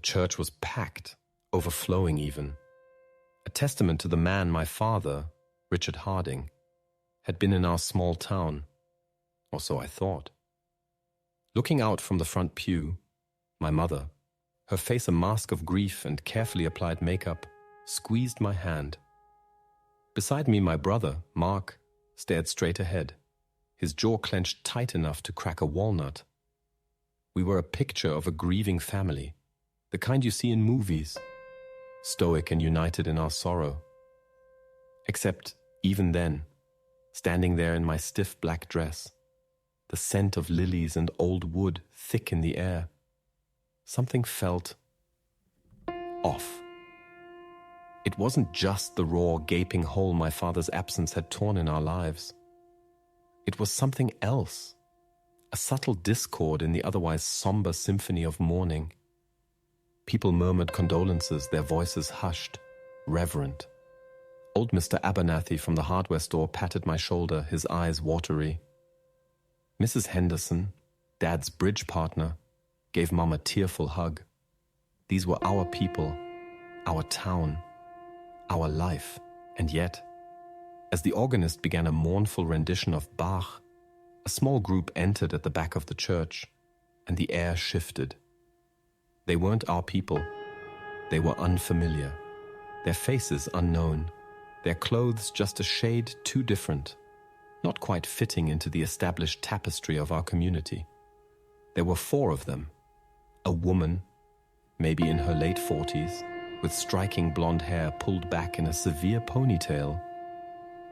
church was packed, overflowing even, a testament to the man my father, Richard Harding, had been in our small town, or so I thought. Looking out from the front pew, my mother, her face a mask of grief and carefully applied makeup, squeezed my hand. Beside me, my brother, Mark, stared straight ahead, his jaw clenched tight enough to crack a walnut. We were a picture of a grieving family, the kind you see in movies, stoic and united in our sorrow. Except, even then, standing there in my stiff black dress, the scent of lilies and old wood thick in the air, something felt off. It wasn't just the raw, gaping hole my father's absence had torn in our lives. It was something else, a subtle discord in the otherwise somber symphony of mourning. People murmured condolences, their voices hushed, reverent. Old Mr. Abernathy from the hardware store patted my shoulder, his eyes watery. Mrs. Henderson, Dad's bridge partner, gave Mom a tearful hug. These were our people, our town, our life. And yet, as the organist began a mournful rendition of Bach, a small group entered at the back of the church, and the air shifted. They weren't our people. They were unfamiliar, their faces unknown, their clothes just a shade too different, not quite fitting into the established tapestry of our community. There were 4 of them. A woman, maybe in her late 40s, with striking blonde hair pulled back in a severe ponytail,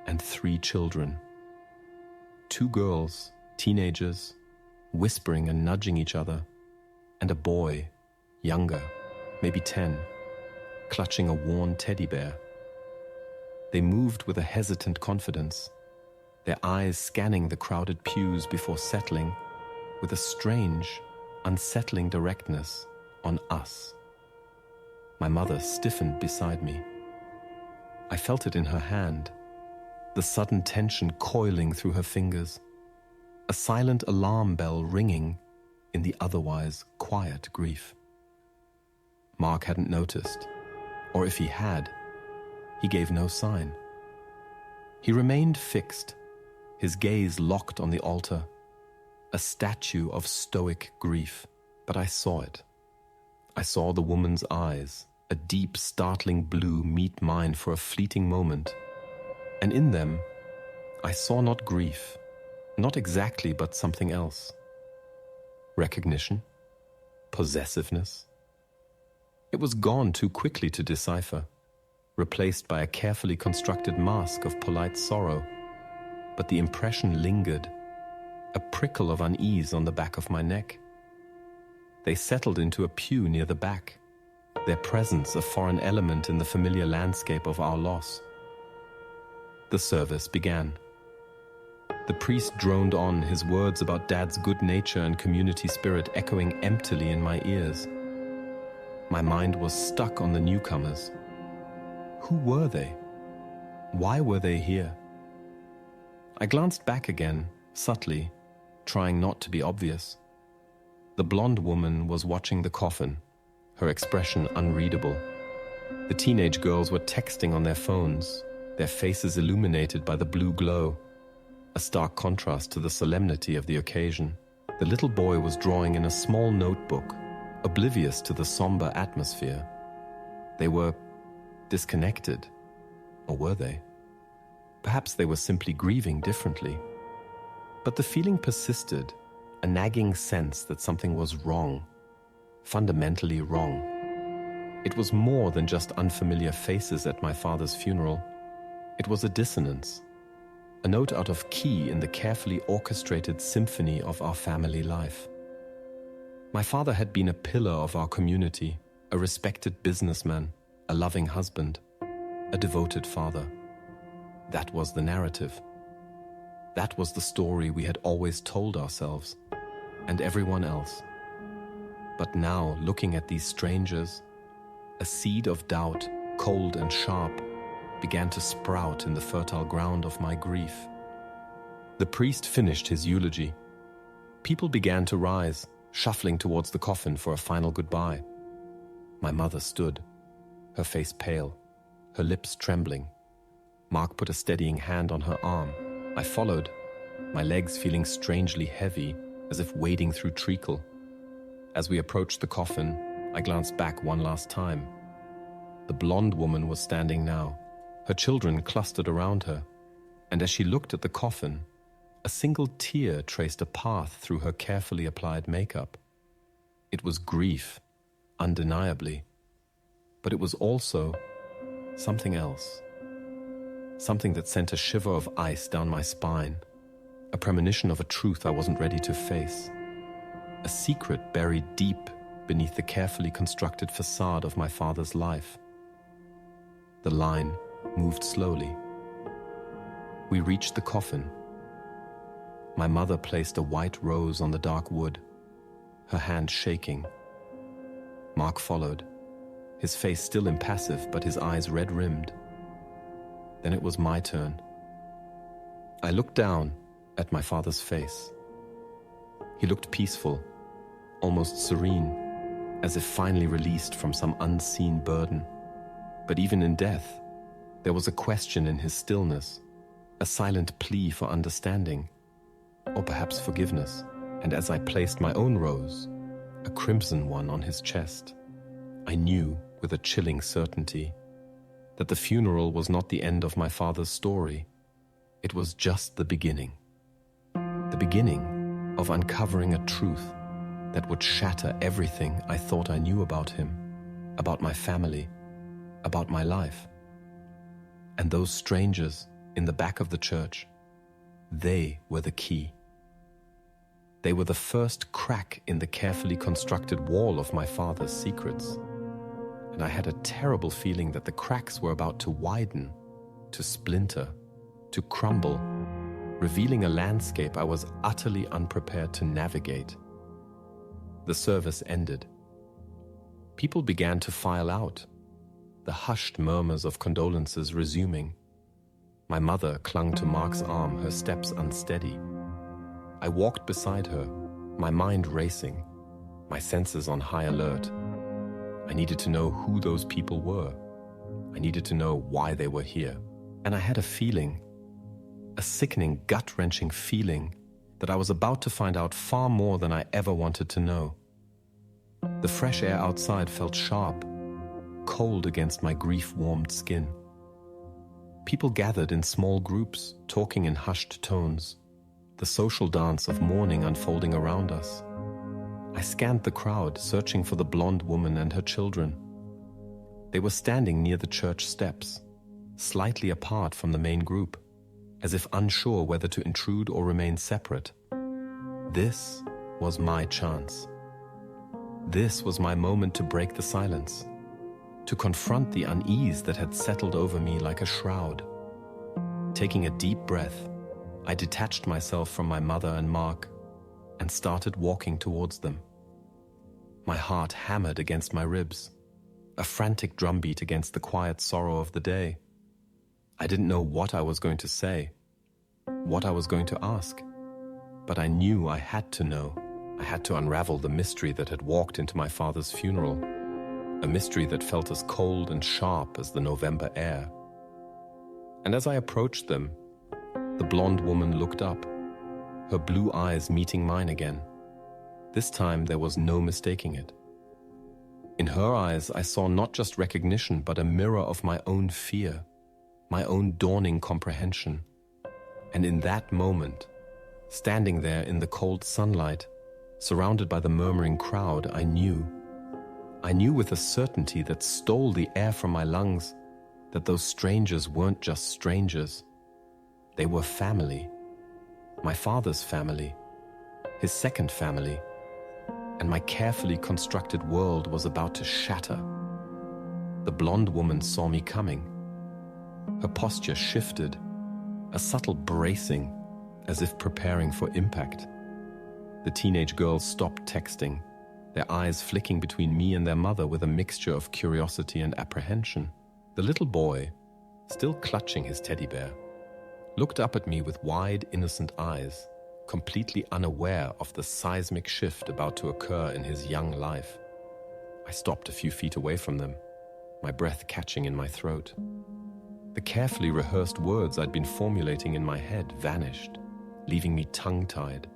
and 3 children. 2 girls, teenagers, whispering and nudging each other, and a boy, younger, maybe 10, clutching a worn teddy bear. They moved with a hesitant confidence, their eyes scanning the crowded pews before settling, with a strange, unsettling directness, on us. My mother stiffened beside me. I felt it in her hand, the sudden tension coiling through her fingers, a silent alarm bell ringing in the otherwise quiet grief. Mark hadn't noticed, or if he had, he gave no sign. He remained fixed, his gaze locked on the altar, a statue of stoic grief. But I saw it. I saw the woman's eyes, a deep, startling blue, meet mine for a fleeting moment. And in them, I saw not grief, not exactly, but something else. Recognition? Possessiveness? It was gone too quickly to decipher, replaced by a carefully constructed mask of polite sorrow. But the impression lingered, a prickle of unease on the back of my neck. They settled into a pew near the back, their presence a foreign element in the familiar landscape of our loss. The service began. The priest droned on, his words about Dad's good nature and community spirit echoing emptily in my ears. My mind was stuck on the newcomers. Who were they? Why were they here? I glanced back again, subtly, trying not to be obvious. The blonde woman was watching the coffin, her expression unreadable. The teenage girls were texting on their phones, their faces illuminated by the blue glow, a stark contrast to the solemnity of the occasion. The little boy was drawing in a small notebook, oblivious to the somber atmosphere. They were disconnected, or were they? Perhaps they were simply grieving differently. But the feeling persisted, a nagging sense that something was wrong, fundamentally wrong. It was more than just unfamiliar faces at my father's funeral. It was a dissonance, a note out of key in the carefully orchestrated symphony of our family life. My father had been a pillar of our community, a respected businessman, a loving husband, a devoted father. That was the narrative. That was the story we had always told ourselves, and everyone else. But now, looking at these strangers, a seed of doubt, cold and sharp, began to sprout in the fertile ground of my grief. The priest finished his eulogy. People began to rise, shuffling towards the coffin for a final goodbye. My mother stood, her face pale, her lips trembling. Mark put a steadying hand on her arm. I followed, my legs feeling strangely heavy, as if wading through treacle. As we approached the coffin, I glanced back one last time. The blonde woman was standing now, her children clustered around her, and as she looked at the coffin, a single tear traced a path through her carefully applied makeup. It was grief, undeniably, but it was also something else. Something that sent a shiver of ice down my spine, a premonition of a truth I wasn't ready to face, a secret buried deep beneath the carefully constructed facade of my father's life. The line moved slowly. We reached the coffin. My mother placed a white rose on the dark wood, her hand shaking. Mark followed, his face still impassive but his eyes red-rimmed. Then it was my turn. I looked down at my father's face. He looked peaceful, almost serene, as if finally released from some unseen burden. But even in death, there was a question in his stillness, a silent plea for understanding, or perhaps forgiveness. And as I placed my own rose, a crimson one, on his chest, I knew with a chilling certainty that the funeral was not the end of my father's story. It was just the beginning of uncovering a truth that would shatter everything I thought I knew about him, about my family, about my life. And those strangers in the back of the church, they were the key. They were the first crack in the carefully constructed wall of my father's secrets. And I had a terrible feeling that the cracks were about to widen, to splinter, to crumble, revealing a landscape I was utterly unprepared to navigate. The service ended. People began to file out, the hushed murmurs of condolences resuming. My mother clung to Mark's arm, her steps unsteady. I walked beside her, my mind racing, my senses on high alert. I needed to know who those people were. I needed to know why they were here. And I had a feeling, a sickening, gut-wrenching feeling, that I was about to find out far more than I ever wanted to know. The fresh air outside felt sharp, cold against my grief-warmed skin. People gathered in small groups, talking in hushed tones, the social dance of mourning unfolding around us. I scanned the crowd, searching for the blonde woman and her children. They were standing near the church steps, slightly apart from the main group, as if unsure whether to intrude or remain separate. This was my chance. This was my moment to break the silence, to confront the unease that had settled over me like a shroud. Taking a deep breath, I detached myself from my mother and Mark and started walking towards them. My heart hammered against my ribs, a frantic drumbeat against the quiet sorrow of the day. I didn't know what I was going to say, what I was going to ask, but I knew I had to know. I had to unravel the mystery that had walked into my father's funeral, a mystery that felt as cold and sharp as the November air. And as I approached them, the blonde woman looked up, her blue eyes meeting mine again. This time there was no mistaking it. In her eyes, I saw not just recognition, but a mirror of my own fear, my own dawning comprehension. And in that moment, standing there in the cold sunlight, surrounded by the murmuring crowd, I knew with a certainty that stole the air from my lungs, that those strangers weren't just strangers. They were family, my father's family, his second family, and my carefully constructed world was about to shatter. The blonde woman saw me coming. Her posture shifted, a subtle bracing, as if preparing for impact. The teenage girls stopped texting, their eyes flicking between me and their mother with a mixture of curiosity and apprehension. The little boy, still clutching his teddy bear, looked up at me with wide, innocent eyes, completely unaware of the seismic shift about to occur in his young life. I stopped a few feet away from them, my breath catching in my throat. The carefully rehearsed words I'd been formulating in my head vanished, leaving me tongue-tied,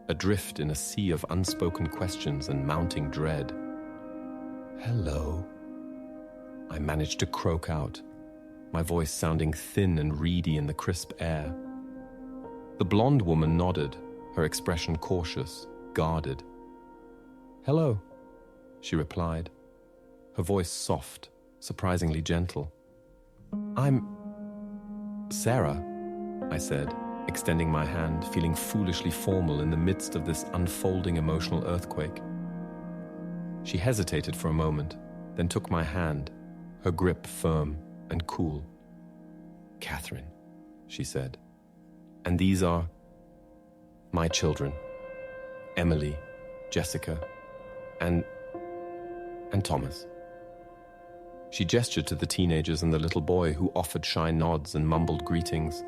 adrift in a sea of unspoken questions and mounting dread. "Hello," I managed to croak out, my voice sounding thin and reedy in the crisp air. The blonde woman nodded, her expression cautious, guarded. "Hello," she replied, her voice soft, surprisingly gentle. "I'm Sarah," I said, extending my hand, feeling foolishly formal in the midst of this unfolding emotional earthquake. She hesitated for a moment, then took my hand, her grip firm and cool. "Catherine," she said, "and these are my children, Emily, Jessica, and Thomas." She gestured to the teenagers and the little boy, who offered shy nods and mumbled greetings.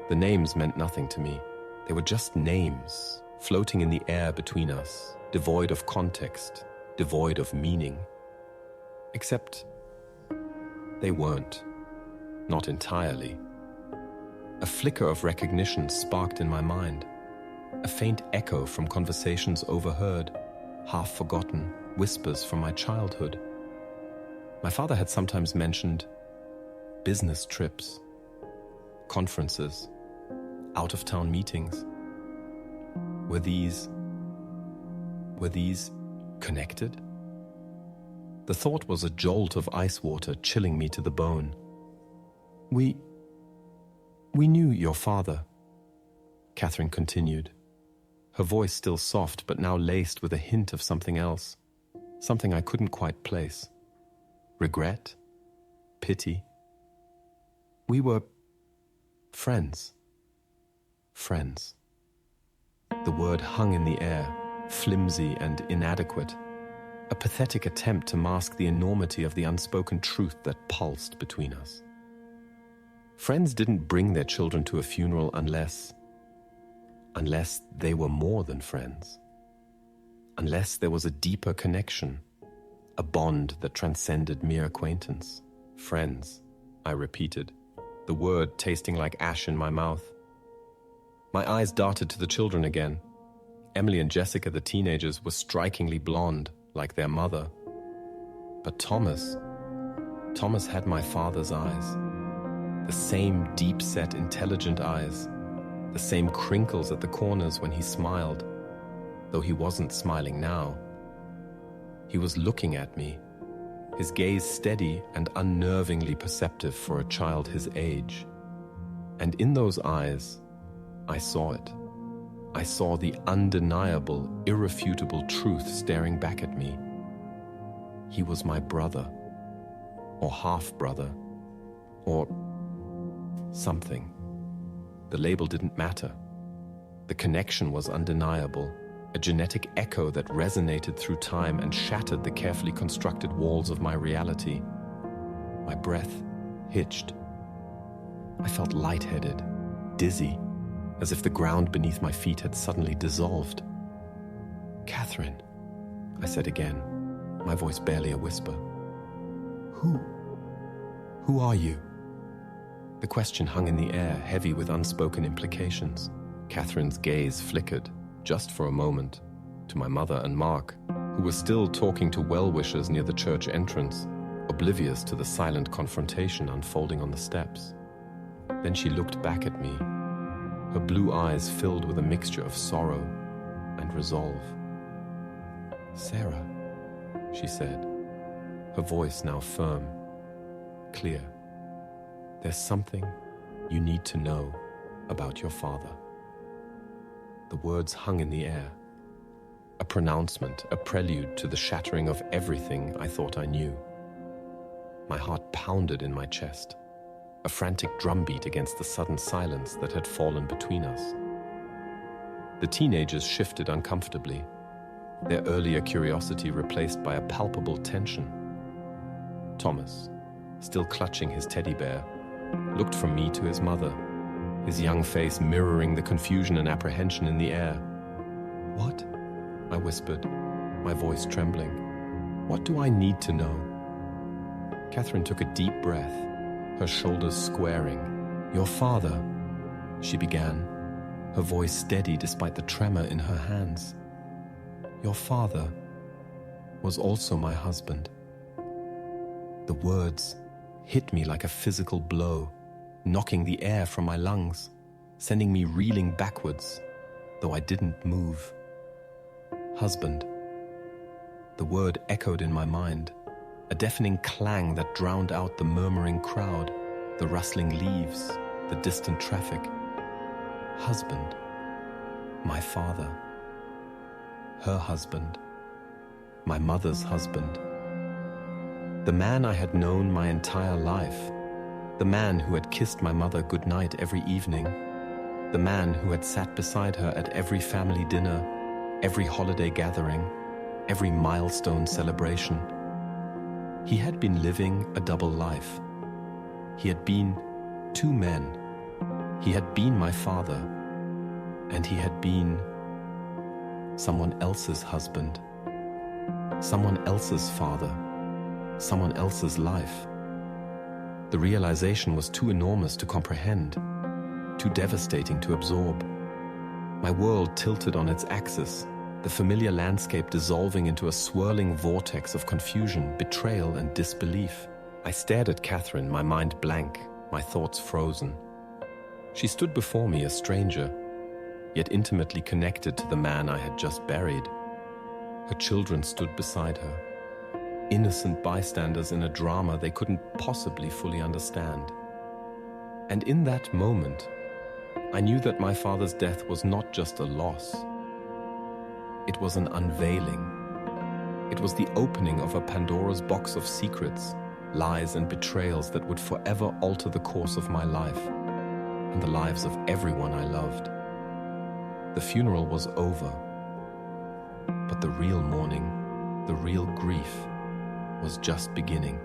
The names meant nothing to me. They were just names, floating in the air between us, devoid of context, devoid of meaning. Except they weren't. Not entirely. A flicker of recognition sparked in my mind. A faint echo from conversations overheard, half forgotten, whispers from my childhood. My father had sometimes mentioned business trips, conferences, out-of-town meetings. Were these connected? The thought was a jolt of ice water chilling me to the bone. We knew your father," Catherine continued, her voice still soft but now laced with a hint of something else, something I couldn't quite place. Regret? Pity? "We were friends." Friends. The word hung in the air, flimsy and inadequate, a pathetic attempt to mask the enormity of the unspoken truth that pulsed between us. Friends didn't bring their children to a funeral unless they were more than friends. Unless there was a deeper connection, a bond that transcended mere acquaintance. "Friends," I repeated, the word tasting like ash in my mouth. My eyes darted to the children again. Emily and Jessica, the teenagers, were strikingly blonde, like their mother. But Thomas had my father's eyes. The same deep-set, intelligent eyes. The same crinkles at the corners when he smiled, though he wasn't smiling now. He was looking at me, his gaze steady and unnervingly perceptive for a child his age. And in those eyes, I saw it. I saw the undeniable, irrefutable truth staring back at me. He was my brother, or half-brother, or something. The label didn't matter. The connection was undeniable, a genetic echo that resonated through time and shattered the carefully constructed walls of my reality. My breath hitched. I felt lightheaded, dizzy, as if the ground beneath my feet had suddenly dissolved. "Catherine," I said again, my voice barely a whisper. Who are you?" The question hung in the air, heavy with unspoken implications. Catherine's gaze flickered, just for a moment, to my mother and Mark, who were still talking to well-wishers near the church entrance, oblivious to the silent confrontation unfolding on the steps. Then she looked back at me, her blue eyes filled with a mixture of sorrow and resolve. "Sarah," she said, her voice now firm, clear. "There's something you need to know about your father." The words hung in the air. A pronouncement, a prelude to the shattering of everything I thought I knew. My heart pounded in my chest, a frantic drumbeat against the sudden silence that had fallen between us. The teenagers shifted uncomfortably, their earlier curiosity replaced by a palpable tension. Thomas, still clutching his teddy bear, looked from me to his mother, his young face mirroring the confusion and apprehension in the air. "What?" I whispered, my voice trembling. What do I need to know? Catherine took a deep breath, her shoulders squaring. Your father, she began, her voice steady despite the tremor in her hands. Your father was also my husband. The words hit me like a physical blow, knocking the air from my lungs, sending me reeling backwards, though I didn't move. Husband. The word echoed in my mind, a deafening clang that drowned out the murmuring crowd, the rustling leaves, the distant traffic. Husband. My father. Her husband. My mother's husband. The man I had known my entire life. The man who had kissed my mother goodnight every evening. The man who had sat beside her at every family dinner, every holiday gathering, every milestone celebration. He had been living a double life. He had been two men. He had been my father, and he had been someone else's husband, someone else's father, someone else's life. The realization was too enormous to comprehend, too devastating to absorb. My world tilted on its axis, the familiar landscape dissolving into a swirling vortex of confusion, betrayal, and disbelief. I stared at Catherine, my mind blank, my thoughts frozen. She stood before me, a stranger, yet intimately connected to the man I had just buried. Her children stood beside her, innocent bystanders in a drama they couldn't possibly fully understand. And in that moment, I knew that my father's death was not just a loss. It was an unveiling. It was the opening of a Pandora's box of secrets, lies and betrayals that would forever alter the course of my life and the lives of everyone I loved. The funeral was over, but the real mourning, the real grief, was just beginning.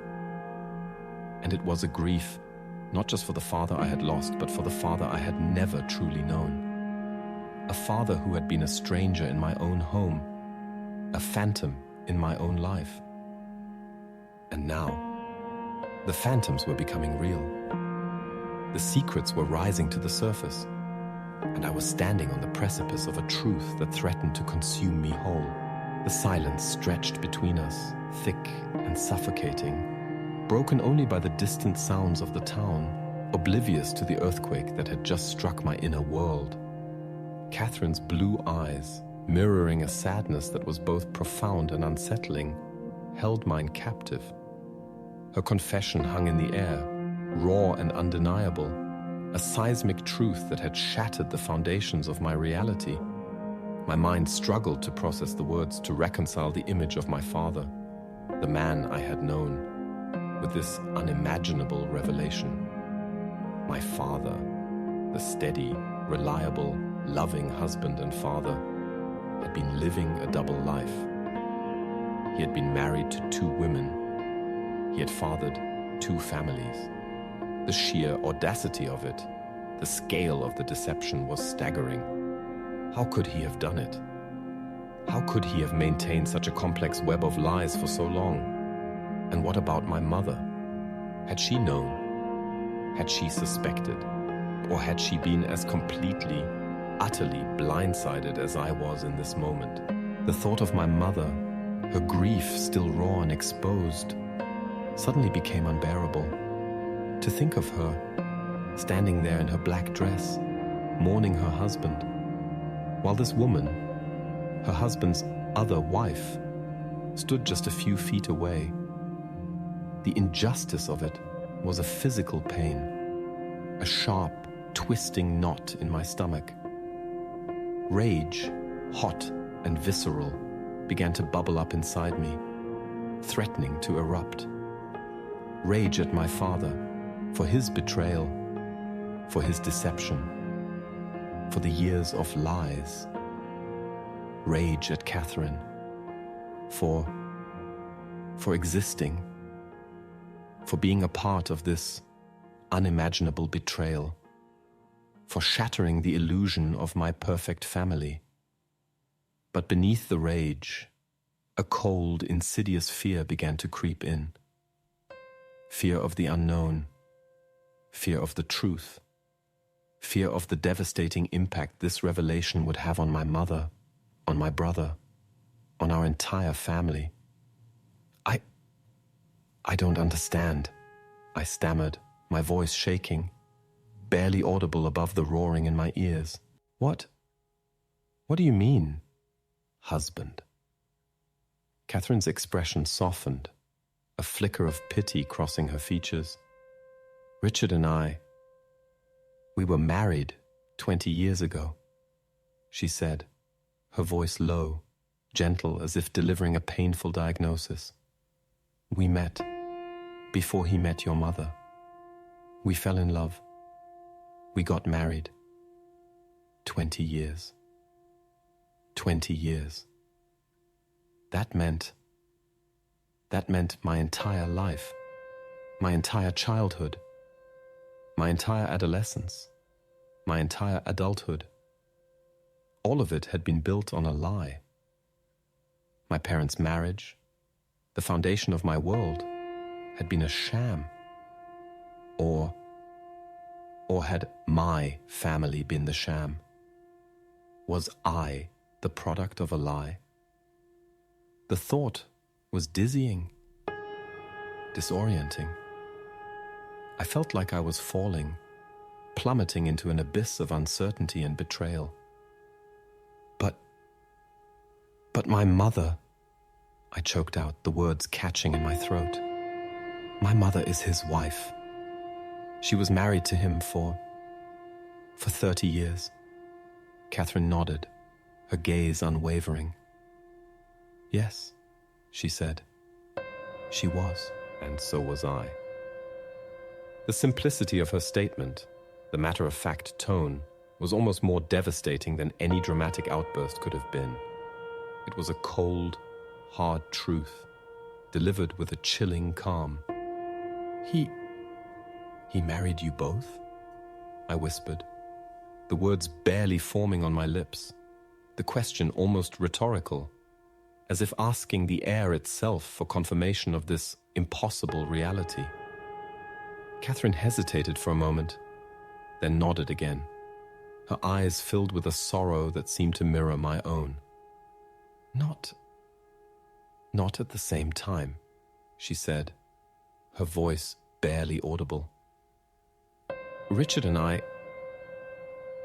And it was a grief not just for the father I had lost, but for the father I had never truly known. A father who had been a stranger in my own home, a phantom in my own life. And now, the phantoms were becoming real. The secrets were rising to the surface, and I was standing on the precipice of a truth that threatened to consume me whole. The silence stretched between us, thick and suffocating, broken only by the distant sounds of the town, oblivious to the earthquake that had just struck my inner world. Catherine's blue eyes, mirroring a sadness that was both profound and unsettling, held mine captive. Her confession hung in the air, raw and undeniable, a seismic truth that had shattered the foundations of my reality. My mind struggled to process the words, to reconcile the image of my father, the man I had known, with this unimaginable revelation. My father, the steady, reliable, loving husband and father, had been living a double life. He had been married to two women. He had fathered two families. The sheer audacity of it, the scale of the deception was staggering. How could he have done it? How could he have maintained such a complex web of lies for so long? And what about my mother? Had she known? Had she suspected? Or had she been as completely, utterly blindsided as I was in this moment? The thought of my mother, her grief still raw and exposed, suddenly became unbearable. To think of her, standing there in her black dress, mourning her husband, while this woman, her husband's other wife, stood just a few feet away. The injustice of it was a physical pain, a sharp, twisting knot in my stomach. Rage, hot and visceral, began to bubble up inside me, threatening to erupt. Rage at my father, for his betrayal, for his deception, for the years of lies. Rage at Catherine, for existing, for being a part of this unimaginable betrayal, for shattering the illusion of my perfect family. But beneath the rage, A cold, insidious fear began to creep in. Fear of the unknown, fear of the truth, fear of the devastating impact this revelation would have on my mother, on my brother, on our entire family. I don't understand, I stammered, my voice shaking, barely audible above the roaring in my ears. What do you mean, husband? Catherine's expression softened, a flicker of pity crossing her features. Richard and I, we were married 20 years ago, she said, her voice low, gentle as if delivering a painful diagnosis. We met before he met your mother. We fell in love. We got married. 20 years. 20 years. That meant my entire life, my entire childhood, my entire adolescence, my entire adulthood. All of it had been built on a lie. My parents' marriage, the foundation of my world, had been a sham. Or had my family been the sham? Was I the product of a lie? The thought was dizzying, disorienting. I felt like I was falling, plummeting into an abyss of uncertainty and betrayal. But my mother, I choked out, the words catching in my throat. My mother is his wife. She was married to him for 30 years. Catherine nodded, her gaze unwavering. Yes, she said. She was, and so was I. The simplicity of her statement, the matter-of-fact tone, was almost more devastating than any dramatic outburst could have been. It was a cold, hard truth, delivered with a chilling calm. He married you both? I whispered, the words barely forming on my lips, the question almost rhetorical, as if asking the air itself for confirmation of this impossible reality. Catherine hesitated for a moment, then nodded again, her eyes filled with a sorrow that seemed to mirror my own. Not at the same time, she said, her voice barely audible. Richard and I,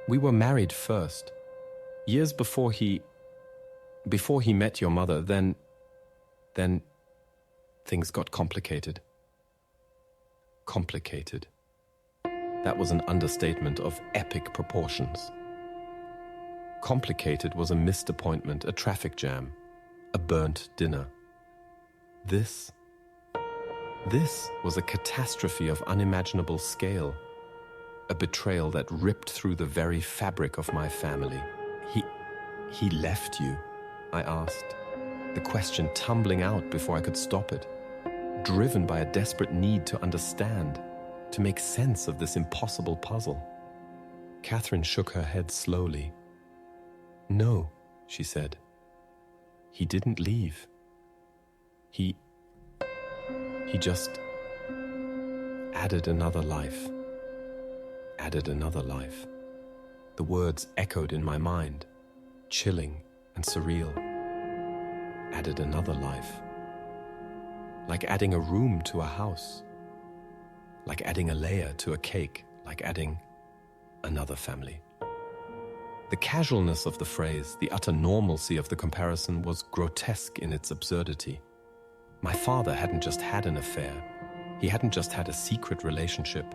we were married first, years before he met your mother. Then things got complicated. Complicated. That was an understatement of epic proportions. Complicated was a missed appointment, a traffic jam, a burnt dinner. This was a catastrophe of unimaginable scale, a betrayal that ripped through the very fabric of my family. He left you, I asked, the question tumbling out before I could stop it, driven by a desperate need to understand, to make sense of this impossible puzzle. Catherine shook her head slowly. No, she said. He didn't leave. He just added another life. Added another life. The words echoed in my mind, chilling and surreal. Added another life. Like adding a room to a house. Like adding a layer to a cake. Like adding another family. The casualness of the phrase, the utter normalcy of the comparison was grotesque in its absurdity. My father hadn't just had an affair. He hadn't just had a secret relationship.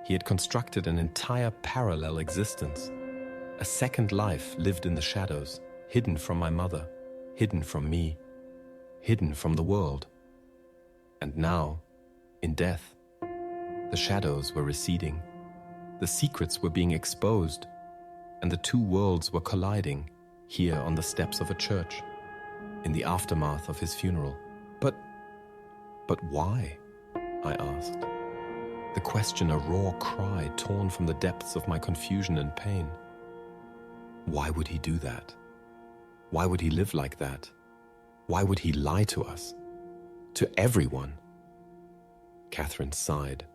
He had constructed an entire parallel existence. A second life lived in the shadows, hidden from my mother, hidden from me, hidden from the world. And now, in death, the shadows were receding. The secrets were being exposed, and the two worlds were colliding here on the steps of a church, in the aftermath of his funeral. But why? I asked. The question a raw cry torn from the depths of my confusion and pain. Why would he do that? Why would he live like that? Why would he lie to us? To everyone? Catherine sighed,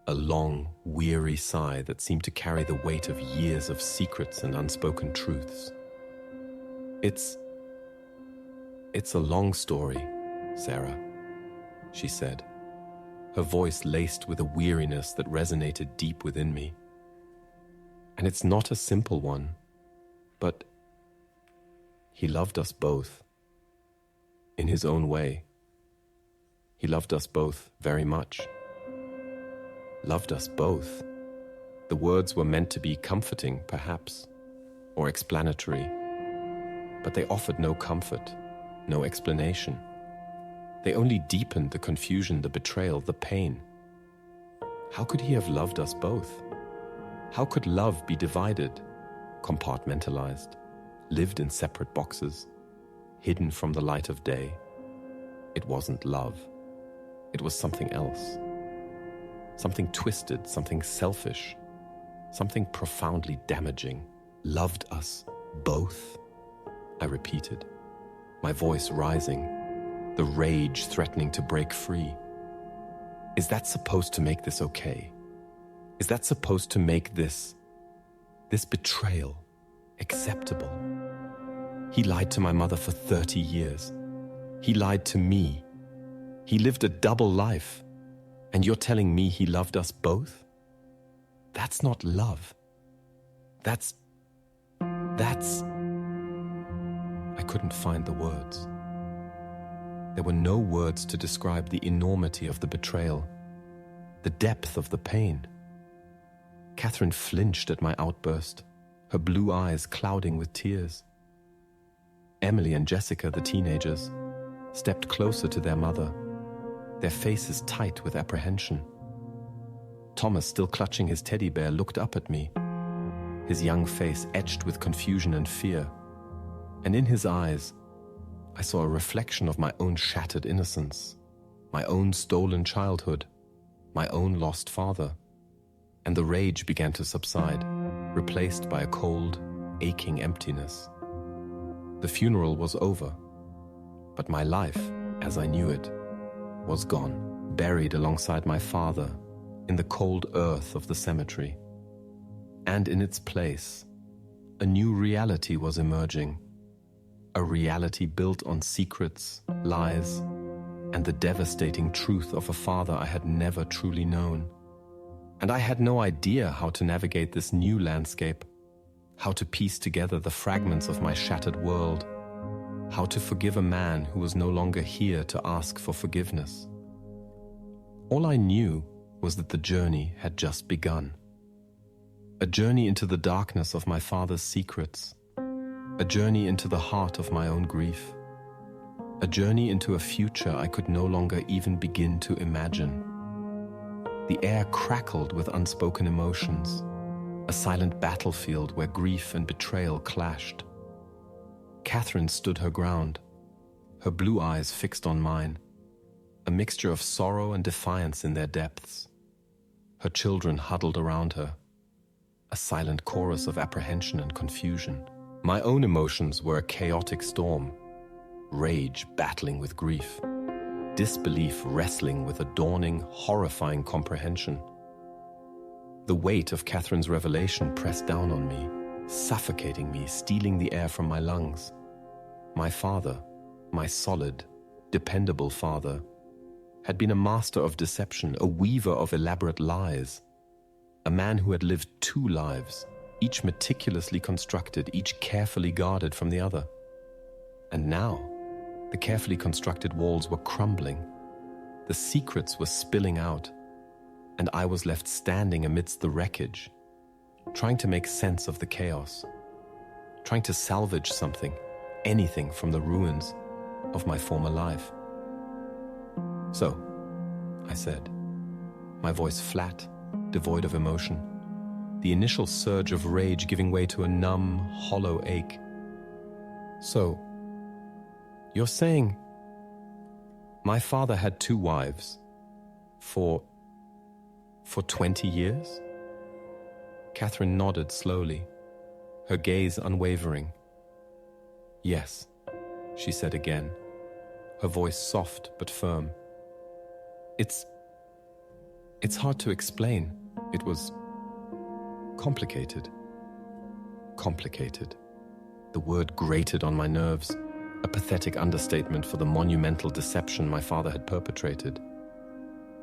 a long, weary sigh that seemed to carry the weight of years of secrets and unspoken truths. It's a long story, Sarah, she said, her voice laced with a weariness that resonated deep within me. And it's not a simple one, but he loved us both. In his own way. He loved us both very much. Loved us both. The words were meant to be comforting, perhaps, or explanatory, but they offered no comfort, no explanation. They only deepened the confusion, the betrayal, the pain. How could he have loved us both? How could love be divided, compartmentalized, lived in separate boxes, hidden from the light of day? It wasn't love. It was something else. Something twisted, something selfish, something profoundly damaging. Loved us both, I repeated, my voice rising, the rage threatening to break free. Is that supposed to make this okay? Is that supposed to make this betrayal acceptable? He lied to my mother for 30 years. He lied to me. He lived a double life. And you're telling me he loved us both? That's not love. That's... I couldn't find the words. There were no words to describe the enormity of the betrayal, the depth of the pain. Catherine flinched at my outburst, her blue eyes clouding with tears. Emily and Jessica, the teenagers, stepped closer to their mother, their faces tight with apprehension. Thomas, still clutching his teddy bear, looked up at me, his young face etched with confusion and fear, and in his eyes, I saw a reflection of my own shattered innocence, my own stolen childhood, my own lost father, and the rage began to subside, replaced by a cold, aching emptiness. The funeral was over, but my life, as I knew it, was gone, buried alongside my father in the cold earth of the cemetery. And in its place, a new reality was emerging, a reality built on secrets, lies, and the devastating truth of a father I had never truly known. And I had no idea how to navigate this new landscape, how to piece together the fragments of my shattered world, how to forgive a man who was no longer here to ask for forgiveness. All I knew was that the journey had just begun. A journey into the darkness of my father's secrets, a journey into the heart of my own grief, a journey into a future I could no longer even begin to imagine. The air crackled with unspoken emotions, a silent battlefield where grief and betrayal clashed. Catherine stood her ground, her blue eyes fixed on mine, a mixture of sorrow and defiance in their depths. Her children huddled around her, a silent chorus of apprehension and confusion. My own emotions were a chaotic storm, rage battling with grief, disbelief wrestling with a dawning, horrifying comprehension. The weight of Catherine's revelation pressed down on me, suffocating me, stealing the air from my lungs. My father, my solid, dependable father, had been a master of deception, a weaver of elaborate lies, a man who had lived two lives, each meticulously constructed, each carefully guarded from the other. And now, the carefully constructed walls were crumbling, the secrets were spilling out, and I was left standing amidst the wreckage, trying to make sense of the chaos, trying to salvage something, anything from the ruins of my former life. So, I said, my voice flat, devoid of emotion, the initial surge of rage giving way to a numb, hollow ache. So, you're saying my father had two wives for 20 years? Catherine nodded slowly, her gaze unwavering. Yes, she said again, her voice soft but firm. It's hard to explain. It was complicated. Complicated. The word grated on my nerves, a pathetic understatement for the monumental deception my father had perpetrated.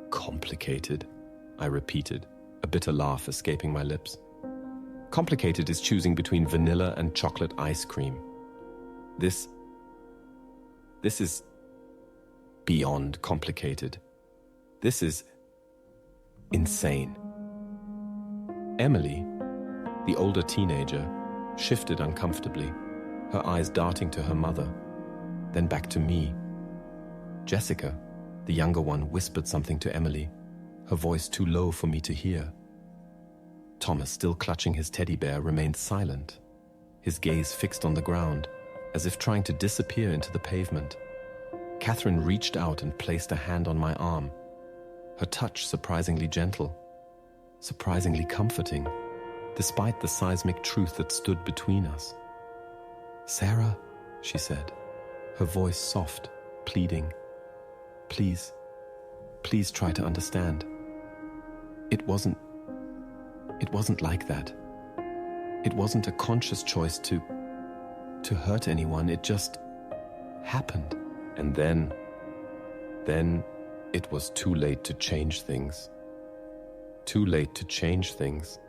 Complicated, I repeated, a bitter laugh escaping my lips. Complicated is choosing between vanilla and chocolate ice cream. This is beyond complicated. This is insane. Emily, the older teenager, shifted uncomfortably, her eyes darting to her mother, then back to me. Jessica, the younger one, whispered something to Emily, her voice too low for me to hear. Thomas, still clutching his teddy bear, remained silent, his gaze fixed on the ground, as if trying to disappear into the pavement. Catherine reached out and placed a hand on my arm, her touch surprisingly gentle, surprisingly comforting, despite the seismic truth that stood between us. "Sarah," she said, her voice soft, pleading, Please try to understand. It wasn't like that. It wasn't a conscious choice to hurt anyone. It just happened. And then it was too late to change things. Too late to change things.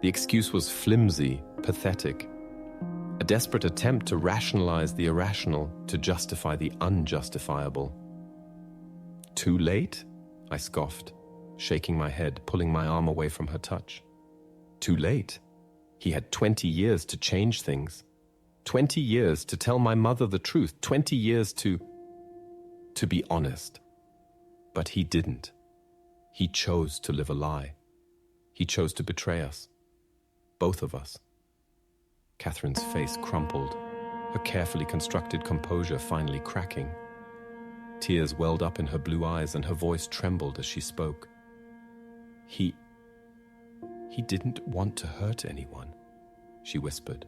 The excuse was flimsy, pathetic. A desperate attempt to rationalize the irrational, to justify the unjustifiable. Too late? I scoffed, shaking my head, pulling my arm away from her touch. Too late? He had 20 years to change things. 20 years to tell my mother the truth. 20 years to be honest. But he didn't. He chose to live a lie. He chose to betray us. Both of us. Catherine's face crumpled, her carefully constructed composure finally cracking. Tears welled up in her blue eyes and her voice trembled as she spoke. He didn't want to hurt anyone, she whispered,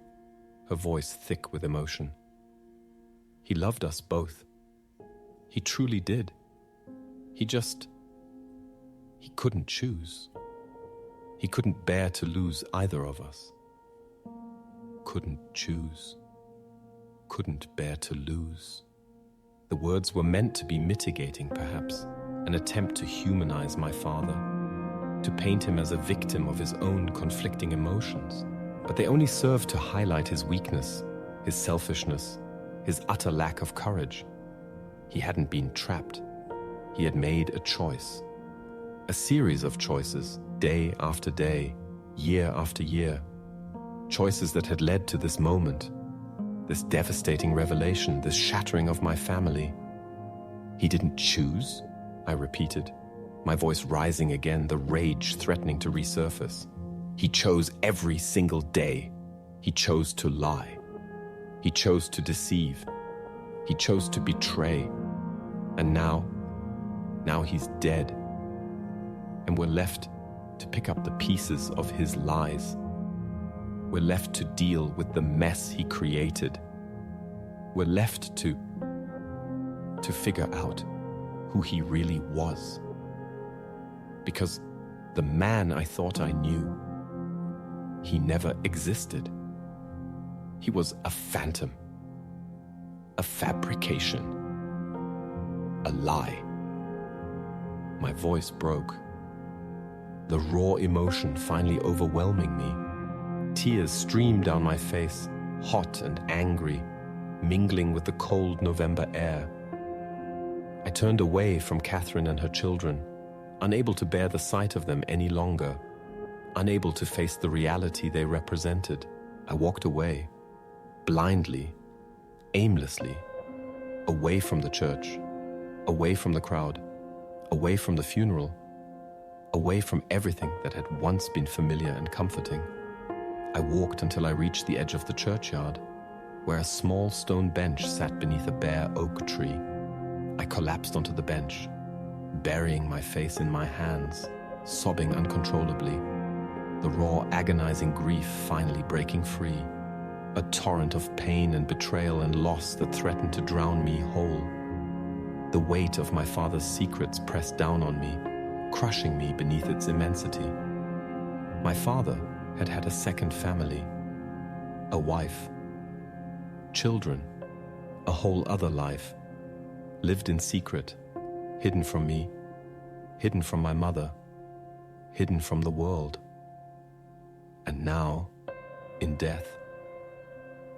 her voice thick with emotion. He loved us both. He truly did. He couldn't choose. He couldn't bear to lose either of us. Couldn't choose. Couldn't bear to lose. The words were meant to be mitigating, perhaps, an attempt to humanize my father, to paint him as a victim of his own conflicting emotions. But they only served to highlight his weakness, his selfishness, his utter lack of courage. He hadn't been trapped. He had made a choice. A series of choices, day after day, year after year. Choices that had led to this moment, this devastating revelation, this shattering of my family. He didn't choose, I repeated, my voice rising again, the rage threatening to resurface. He chose every single day. He chose to lie. He chose to deceive. He chose to betray. And now he's dead. And we're left to pick up the pieces of his lies. We're left to deal with the mess he created. We're left to figure out who he really was. Because the man I thought I knew, he never existed. He was a phantom, a fabrication, a lie. My voice broke, the raw emotion finally overwhelming me. Tears streamed down my face, hot and angry, mingling with the cold November air. I turned away from Catherine and her children, unable to bear the sight of them any longer, unable to face the reality they represented. I walked away, blindly, aimlessly, away from the church, away from the crowd, away from the funeral, away from everything that had once been familiar and comforting. I walked until I reached the edge of the churchyard, where a small stone bench sat beneath a bare oak tree. I collapsed onto the bench, burying my face in my hands, sobbing uncontrollably, the raw, agonizing grief finally breaking free, a torrent of pain and betrayal and loss that threatened to drown me whole. The weight of my father's secrets pressed down on me, crushing me beneath its immensity. My father had had a second family, a wife, children, a whole other life, lived in secret, hidden from me, hidden from my mother, hidden from the world. And now, in death,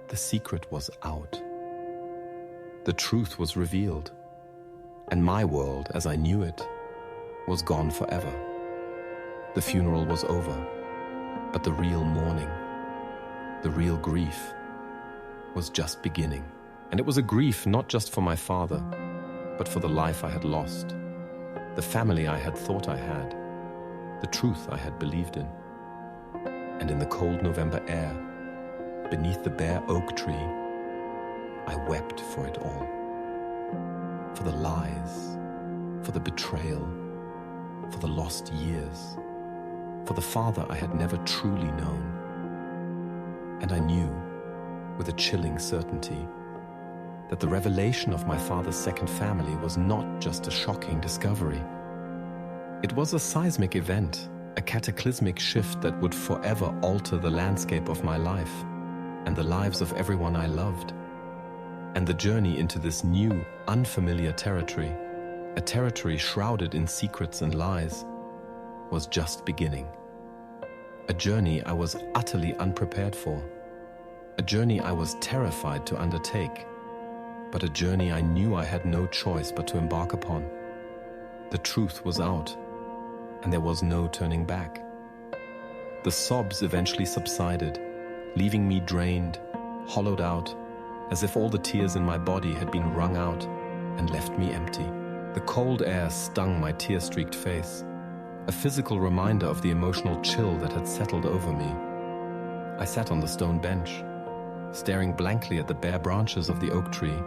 the secret was out. The truth was revealed, and my world, as I knew it, was gone forever. The funeral was over, but the real mourning, the real grief, was just beginning. And it was a grief not just for my father, but for the life I had lost, the family I had thought I had, the truth I had believed in. And in the cold November air, beneath the bare oak tree, I wept for it all. For the lies, for the betrayal, for the lost years, for the father I had never truly known. And I knew, with a chilling certainty, that the revelation of my father's second family was not just a shocking discovery. It was a seismic event, a cataclysmic shift that would forever alter the landscape of my life and the lives of everyone I loved. And the journey into this new, unfamiliar territory, a territory shrouded in secrets and lies, was just beginning. A journey I was utterly unprepared for. A journey I was terrified to undertake, but a journey I knew I had no choice but to embark upon. The truth was out, and there was no turning back. The sobs eventually subsided, leaving me drained, hollowed out, as if all the tears in my body had been wrung out and left me empty. The cold air stung my tear-streaked face, a physical reminder of the emotional chill that had settled over me. I sat on the stone bench, staring blankly at the bare branches of the oak tree,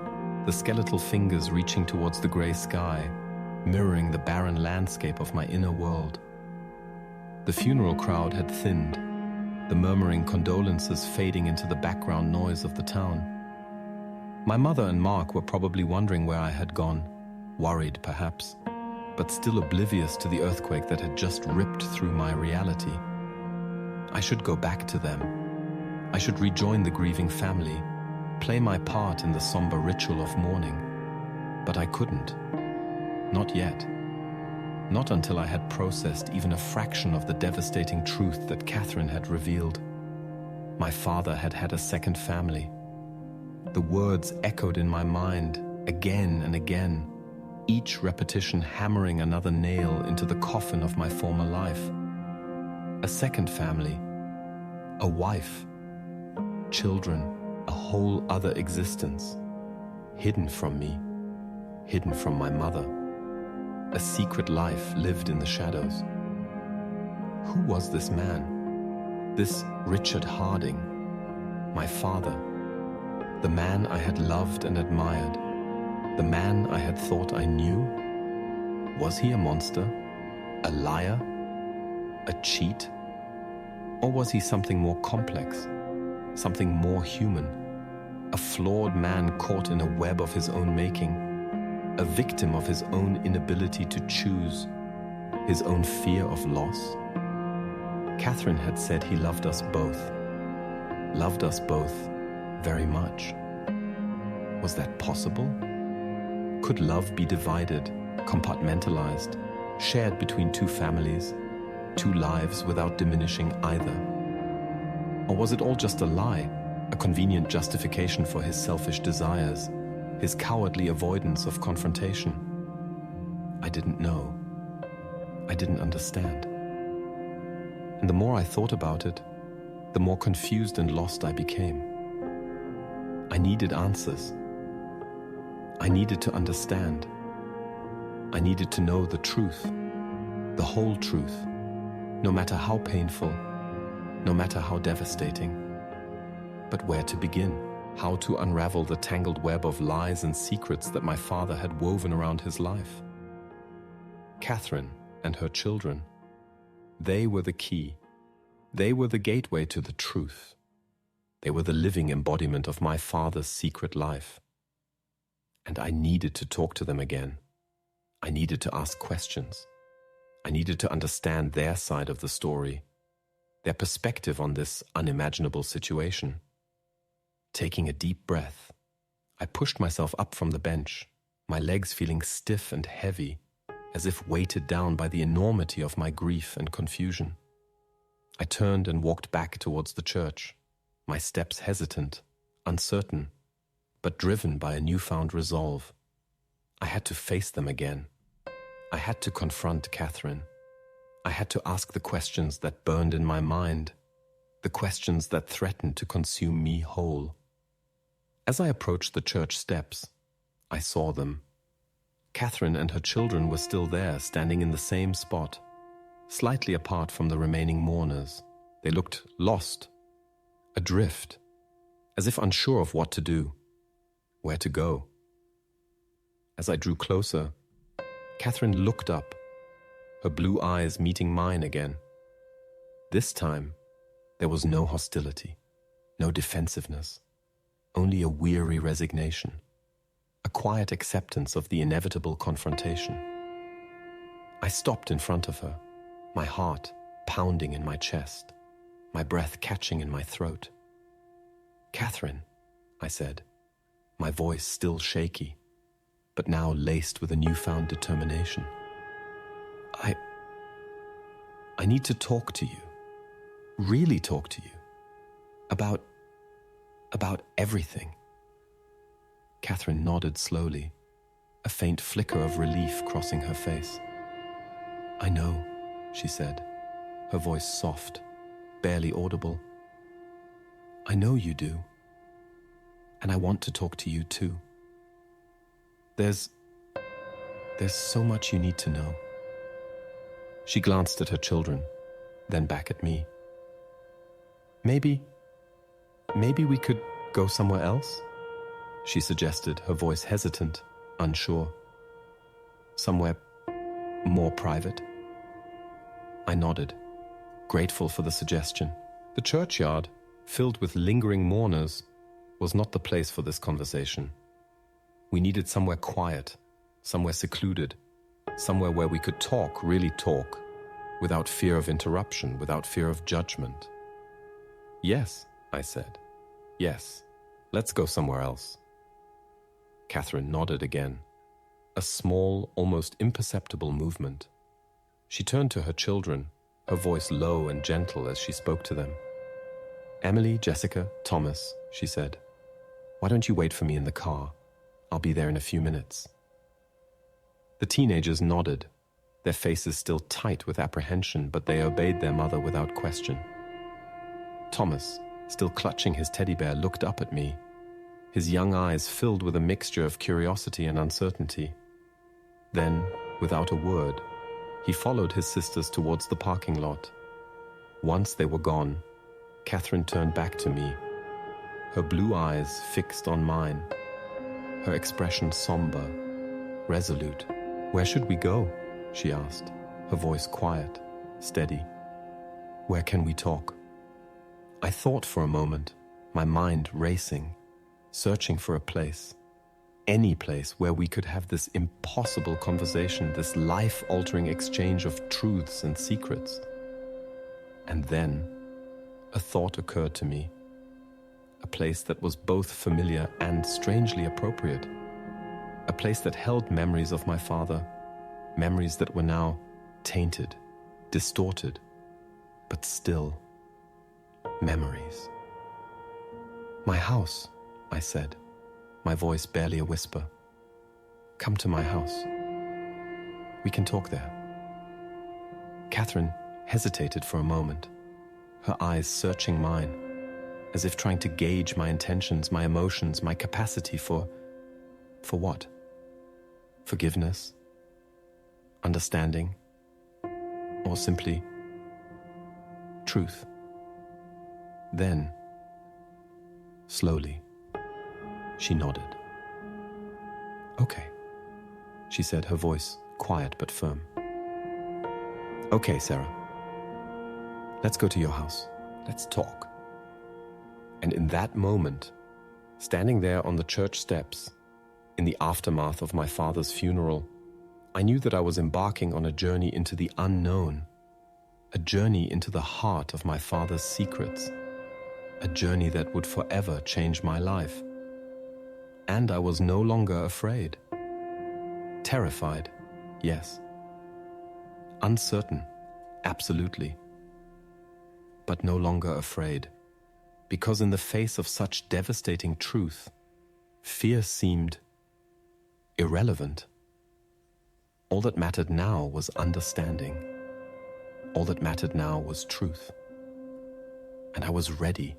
the skeletal fingers reaching towards the grey sky, mirroring the barren landscape of my inner world. The funeral crowd had thinned, the murmuring condolences fading into the background noise of the town. My mother and Mark were probably wondering where I had gone, worried perhaps, but still oblivious to the earthquake that had just ripped through my reality. I should go back to them. I should rejoin the grieving family, play my part in the somber ritual of mourning. But I couldn't. Not yet. Not until I had processed even a fraction of the devastating truth that Catherine had revealed. My father had had a second family. The words echoed in my mind again and again, each repetition hammering another nail into the coffin of my former life. A second family, a wife, children, a whole other existence, hidden from me, hidden from my mother. A secret life lived in the shadows. Who was this man? This Richard Harding, my father, the man I had loved and admired, the man I had thought I knew? Was he a monster, a liar, a cheat? Or was he something more complex, something more human, a flawed man caught in a web of his own making, a victim of his own inability to choose, his own fear of loss? Catherine had said he loved us both very much. Was that possible? Could love be divided, compartmentalized, shared between two families, two lives without diminishing either? Or was it all just a lie, a convenient justification for his selfish desires, his cowardly avoidance of confrontation? I didn't know. I didn't understand. And the more I thought about it, the more confused and lost I became. I needed answers. I needed to understand. I needed to know the truth, the whole truth, no matter how painful, no matter how devastating. But where to begin? How to unravel the tangled web of lies and secrets that my father had woven around his life? Catherine and her children, they were the key. They were the gateway to the truth. They were the living embodiment of my father's secret life. And I needed to talk to them again. I needed to ask questions. I needed to understand their side of the story, their perspective on this unimaginable situation. Taking a deep breath, I pushed myself up from the bench, my legs feeling stiff and heavy, as if weighted down by the enormity of my grief and confusion. I turned and walked back towards the church, my steps hesitant, uncertain, but driven by a newfound resolve. I had to face them again. I had to confront Catherine. I had to ask the questions that burned in my mind, the questions that threatened to consume me whole. As I approached the church steps, I saw them. Catherine and her children were still there, standing in the same spot, slightly apart from the remaining mourners. They looked lost, adrift, as if unsure of what to do, where to go. As I drew closer, Catherine looked up, her blue eyes meeting mine again. This time, there was no hostility, no defensiveness, only a weary resignation, a quiet acceptance of the inevitable confrontation. I stopped in front of her, my heart pounding in my chest, my breath catching in my throat. "Catherine," I said, my voice still shaky, but now laced with a newfound determination. I need to talk to you, really talk to you, about everything. Catherine nodded slowly, a faint flicker of relief crossing her face. "I know," she said, her voice soft, barely audible. "I know you do, and I want to talk to you too. There's so much you need to know." She glanced at her children, then back at me. Maybe we could go somewhere else?" she suggested, her voice hesitant, unsure. "Somewhere more private?" I nodded, grateful for the suggestion. The churchyard, filled with lingering mourners, was not the place for this conversation. We needed somewhere quiet, somewhere secluded, somewhere where we could talk, really talk, without fear of interruption, without fear of judgment. "Yes," I said. "Yes, let's go somewhere else." Catherine nodded again, a small, almost imperceptible movement. She turned to her children, her voice low and gentle as she spoke to them. "Emily, Jessica, Thomas," she said, "why don't you wait for me in the car? I'll be there in a few minutes." The teenagers nodded, their faces still tight with apprehension, but they obeyed their mother without question. Thomas, still clutching his teddy bear, looked up at me, his young eyes filled with a mixture of curiosity and uncertainty. Then, without a word, he followed his sisters towards the parking lot. Once they were gone, Catherine turned back to me, her blue eyes fixed on mine, her expression somber, resolute. "Where should we go?" she asked, her voice quiet, steady. "Where can we talk?" I thought for a moment, my mind racing, searching for a place, any place where we could have this impossible conversation, this life-altering exchange of truths and secrets. And then, a thought occurred to me, a place that was both familiar and strangely appropriate, a place that held memories of my father, memories that were now tainted, distorted, but still memories. "My house," I said, my voice barely a whisper. "Come to my house. We can talk there." Catherine hesitated for a moment, her eyes searching mine, as if trying to gauge my intentions, my emotions, my capacity for what? Forgiveness? Understanding? Or simply truth? Then, slowly, she nodded. "Okay," she said, her voice quiet but firm. "Okay, Sarah. Let's go to your house. Let's talk." And in that moment, standing there on the church steps, In the aftermath of my father's funeral, I knew that I was embarking on a journey into the unknown, a journey into the heart of my father's secrets, a journey that would forever change my life. And I was no longer afraid. Terrified, yes. Uncertain, absolutely. But no longer afraid, because in the face of such devastating truth, fear seemed irrelevant. All that mattered now was understanding. All that mattered now was truth. And I was ready,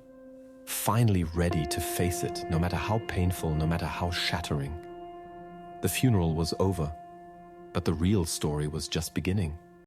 finally ready to face it, no matter how painful, no matter how shattering. The funeral was over, but the real story was just beginning.